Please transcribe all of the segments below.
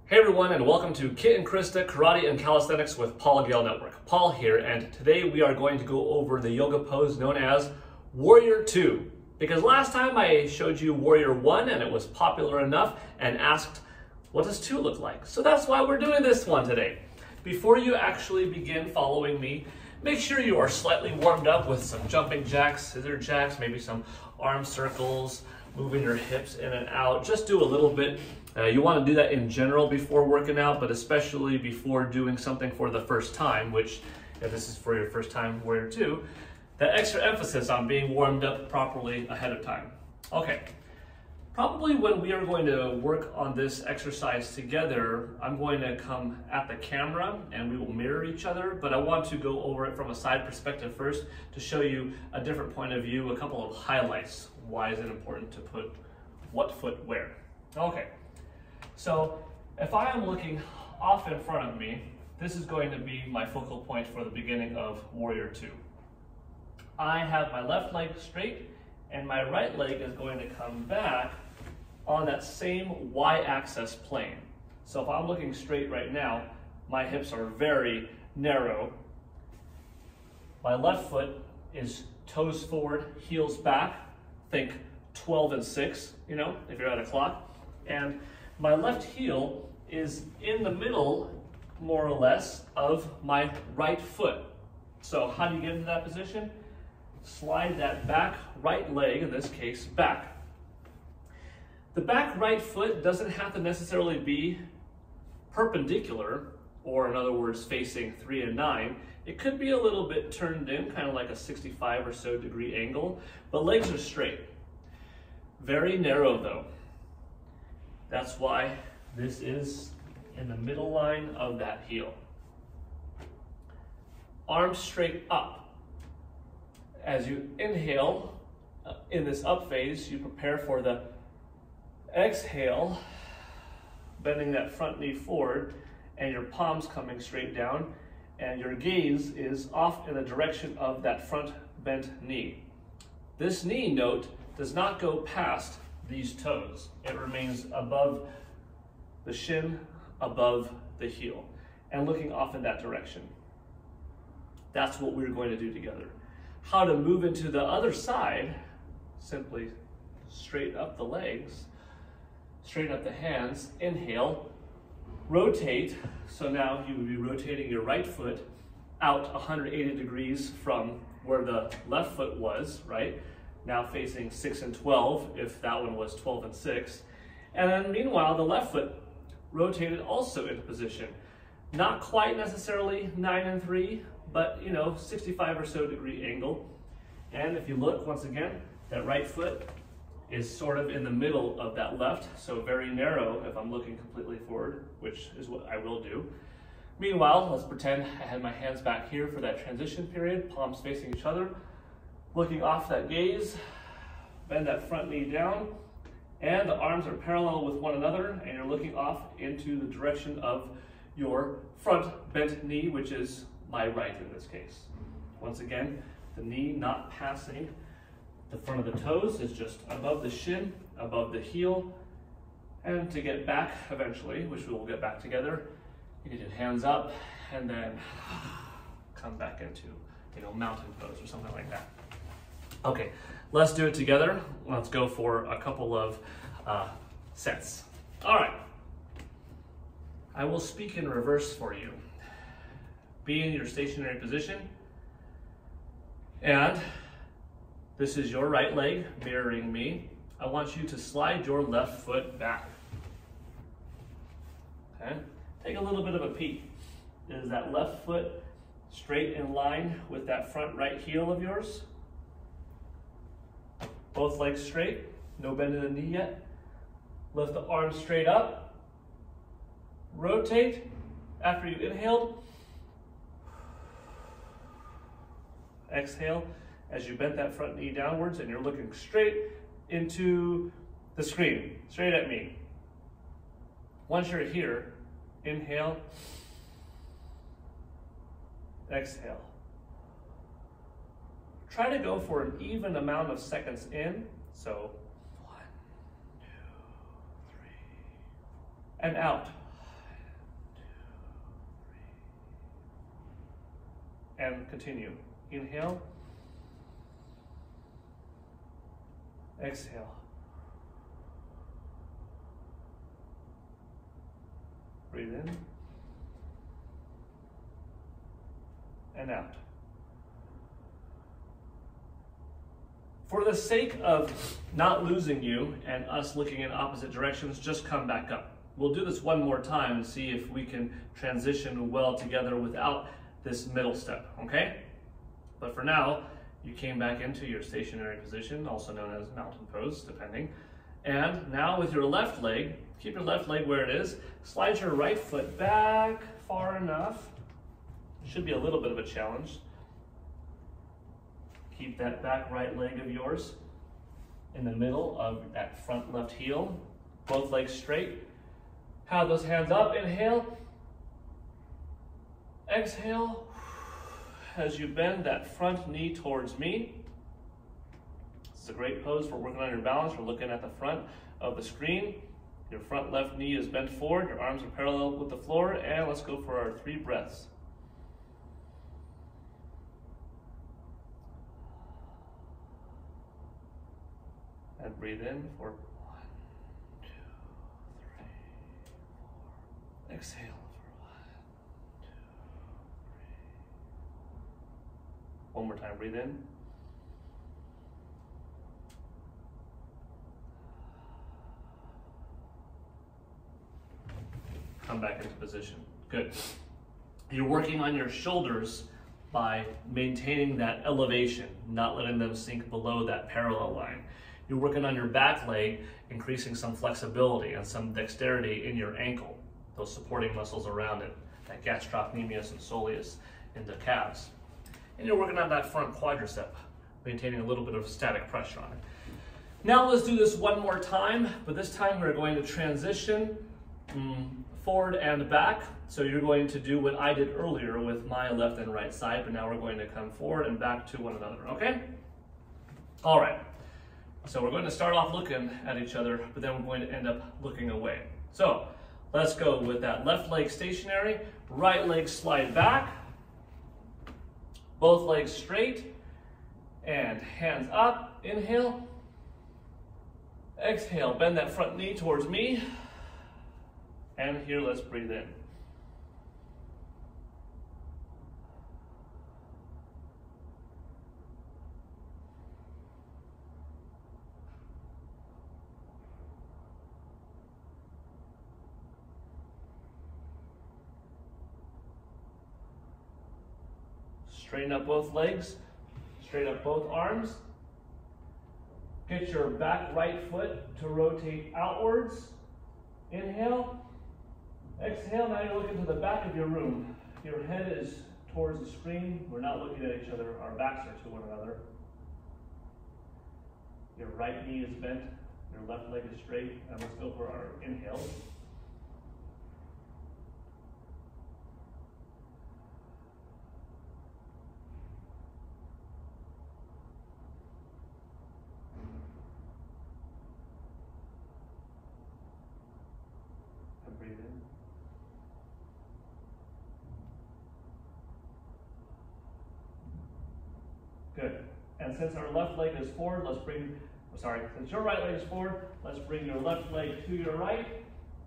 Hey everyone, and welcome to Kit and Krysta Karate and Calisthenics with Gale Network. Paul here, and today we are going to go over the yoga pose known as Warrior 2. Because last time I showed you Warrior 1 and it was popular enough and asked, what does 2 look like? So that's why we're doing this one today. Before you actually begin following me, make sure you are slightly warmed up with some jumping jacks, scissor jacks, maybe some arm circles, moving your hips in and out. Just do a little bit. You want to do that in general before working out, but especially before doing something for the first time, which if this is for your first time Warrior 2, that extra emphasis on being warmed up properly ahead of time. Okay, probably when we are going to work on this exercise together, I'm going to come at the camera and we will mirror each other, but I want to go over it from a side perspective first to show you a different point of view, a couple of highlights. Why is it important to put what foot where? Okay. So if I am looking off in front of me, this is going to be my focal point for the beginning of Warrior 2. I have my left leg straight and my right leg is going to come back on that same y-axis plane. So if I'm looking straight right now, my hips are very narrow. My left foot is toes forward, heels back. Think 12 and 6, you know, if you're at a clock. And my left heel is in the middle, more or less, of my right foot. So how do you get into that position? Slide that back right leg, in this case, back. The back right foot doesn't have to necessarily be perpendicular, or in other words, facing 3 and 9. It could be a little bit turned in, kind of like a 65 or so degree angle, but legs are straight. Very narrow though. That's why this is in the middle line of that heel. Arms straight up. As you inhale in this up phase, you prepare for the exhale, bending that front knee forward and your palms coming straight down, and your gaze is off in the direction of that front bent knee. This knee, note, does not go past these toes. It remains above the shin, above the heel, and looking off in that direction. That's what we're going to do together. How to move into the other side, simply straighten up the legs, straighten up the hands, inhale, rotate. So now you would be rotating your right foot out 180 degrees from where the left foot was, right? Now facing 6 and 12, if that one was 12 and 6. And then meanwhile, the left foot rotated also into position. Not quite necessarily 9 and 3, but 65 or so degree angle. And if you look, once again, that right foot is sort of in the middle of that left, so very narrow if I'm looking completely forward, which is what I will do. Meanwhile, let's pretend I had my hands back here for that transition period, palms facing each other. Looking off that gaze, bend that front knee down, and the arms are parallel with one another, and you're looking off into the direction of your front bent knee, which is my right in this case. Once again, the knee not passing the front of the toes, is just above the shin, above the heel, and to get back eventually, which we will get back together, you can do hands up, and then come back into, mountain pose or something like that. Okay, let's do it together. Let's go for a couple of sets. All right. I will speak in reverse for you. Be in your stationary position. And this is your right leg mirroring me. I want you to slide your left foot back. Okay? Take a little bit of a peek. Is that left foot straight in line with that front right heel of yours? Both legs straight, no bend in the knee yet. Lift the arms straight up. Rotate after you inhaled. Exhale as you bent that front knee downwards and you're looking straight into the screen, straight at me. Once you're here, inhale, exhale. Try to go for an even amount of seconds in. So 1, 2, 3, and out. and continue. Inhale. Exhale. Breathe in and out. For the sake of not losing you and us looking in opposite directions, just come back up. We'll do this one more time and see if we can transition well together without this middle step, okay? But for now, you came back into your stationary position, also known as mountain pose, depending. And now with your left leg, keep your left leg where it is, slide your right foot back far enough. It should be a little bit of a challenge. Keep that back right leg of yours in the middle of that front left heel. Both legs straight. Have those hands up, inhale. Exhale. As you bend that front knee towards me. This is a great pose for working on your balance. We're looking at the front of the screen. Your front left knee is bent forward. Your arms are parallel with the floor. And let's go for our 3 breaths. And breathe in for 1, 2, 3, 4. Exhale for 1, 2, 3. One more time, breathe in. Come back into position. Good. You're working on your shoulders by maintaining that elevation, not letting them sink below that parallel line. You're working on your back leg, increasing some flexibility and some dexterity in your ankle, those supporting muscles around it, that gastrocnemius and soleus in the calves. And you're working on that front quadricep, maintaining a little bit of static pressure on it. Now let's do this one more time, but this time we're going to transition forward and back. So you're going to do what I did earlier with my left and right side, but now we're going to come forward and back to one another, okay? All right. So we're going to start off looking at each other, but then we're going to end up looking away. So let's go with that left leg stationary, right leg slide back, both legs straight, and hands up, inhale, exhale, bend that front knee towards me, and here let's breathe in. Straighten up both legs, straighten up both arms. Get your back right foot to rotate outwards. Inhale, exhale. Now you're looking to the back of your room. Your head is towards the screen. We're not looking at each other. Our backs are to one another. Your right knee is bent. Your left leg is straight. And let's go for our inhale. Breathe in. Good. And since our left leg is forward, since your right leg is forward, let's bring your left leg to your right.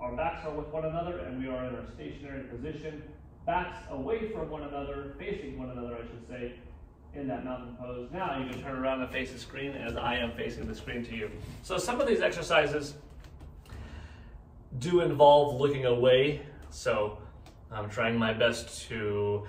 Our backs are with one another and we are in our stationary position. Backs away from one another, facing one another, I should say, in that mountain pose. Now you can turn around and face the screen as I am facing the screen to you. So some of these exercises do involve looking away, so I'm trying my best to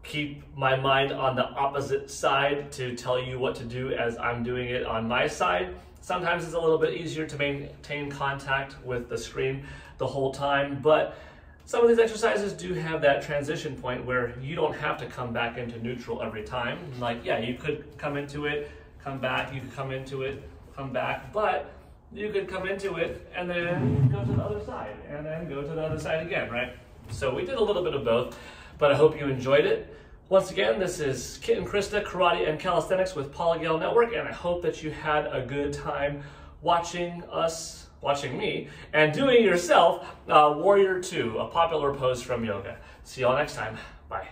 keep my mind on the opposite side to tell you what to do as I'm doing it on my side. Sometimes it's a little bit easier to maintain contact with the screen the whole time, but some of these exercises do have that transition point where you don't have to come back into neutral every time. Like, yeah, you could come into it, come back, you could come into it, come back, but you could come into it and then go to the other side and then go to the other side again, right? So we did a little bit of both, but I hope you enjoyed it. Once again, this is Kit and Krysta, Karate and Calisthenics with Gale Network, and I hope that you had a good time watching me, and doing yourself Warrior 2, a popular pose from yoga. See y'all next time. Bye.